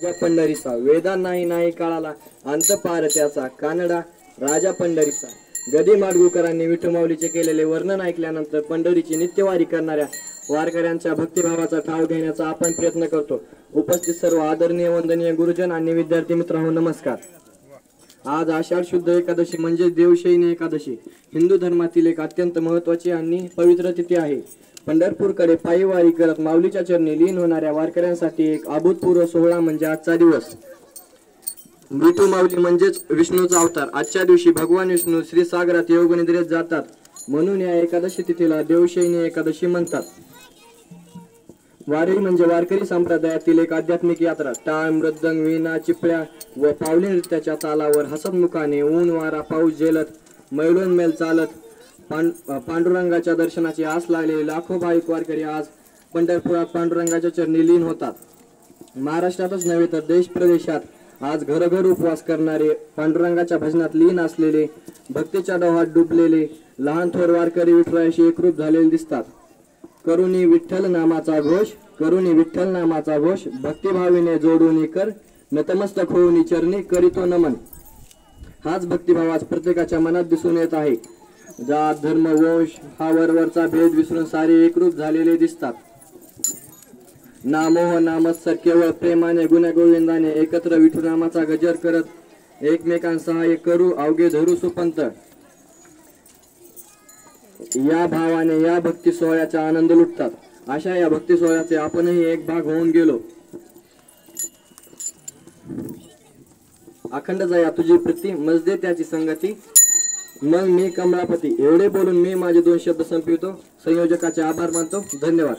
राजा पंढरीचा वेदा नाही नाही काळाला अंत पार त्याचा कानडा राजा पंढरीचा. गदी माडगुकरांनी विठुमाऊलीचे केलेले वर्णन ऐकल्यानंतर पंढरीची नित्यवारी करणाऱ्या वारकऱ्यांच्या भक्तिभावाचा ठाव घेण्याचा आपण प्रयत्न करतो. उपस्थित सर्व आदरणीय वंदनीय गुरुजन आणि विद्यार्थी मित्रांनो नमस्कार. आज आषाढ शुद्ध एकादशी म्हणजे देवशयनी एकादशी हिंदू धर्मातील एक अत्यंत महत्त्वाची आणि पवित्र तिथी आहे. पंढरपूरकडे पायी वारी करत माऊलीच्या चरणी लीन होणाऱ्या वारकऱ्यांसाठी एक अभूतपूर्व सोहळा म्हणजे आजचा दिवस. विठू माऊली म्हणजेच विष्णूचा अवतार. आजच्या दिवशी भगवान विष्णू श्रीसागरात योगनिद्रेत जातात म्हणून या एकादशी तिथीला देवशयनी एकादशी म्हणतात. वारी म्हणजे वारकरी संप्रदायातील एक आध्यात्मिक यात्रा. टाळ मृदंग वीणा चिपळ्या व पावली नृत्याच्या तालावर हसतमुखाने ऊन वारा पाऊस झेलत मैलोनमेल चालत पांडुरंगाच्या दर्शनाची आस लागलेले लाखो भाविक वारकरी आज पंढरपुरात पांडुरंगाच्या चरणी लीन होतात. महाराष्ट्रातच नव्हे तर देश प्रदेशात आज घरोघर उपवास करणारे पांडुरंगाच्या भजनात लीन असलेले भक्तीच्या डोहात डुबलेले लहान थोर वारकरी विठुरायाशी एकरूप झालेले दिसतात. करुणी विठ्ठल नामाचा घोष करुणी विठ्ठल नामाचा घोष भक्तिभावीने जोडून कर नतमस्तक होऊन चरणी करीतो नमन. हाच भक्तिभाव आज प्रत्येकाच्या मनात दिसून येत आहे. जात धर्म वंश हा वरवरचा भेद विसरून सारे एकरूप झालेले दिसतात. नामोह नामत्सर केवळ प्रेमाने गुण्यागोविंदाने एकत्र विठुनामाचा गजर करत एकमेकांसहाय्य करू अवघे धरू सुपंत या भावाने या भक्ती सोहळ्याचा आनंद लुटतात. अशा या भक्ती सोहळ्याचे आपणही एक भाग होऊन गेलो. अखंड जया तुझी प्रीती मजदे त्याची संगती मग मी कमलापती. एवढे बोलून मी माझे 2 शब्द संपवितो. संयोजकाचे आभार मानतो. धन्यवाद.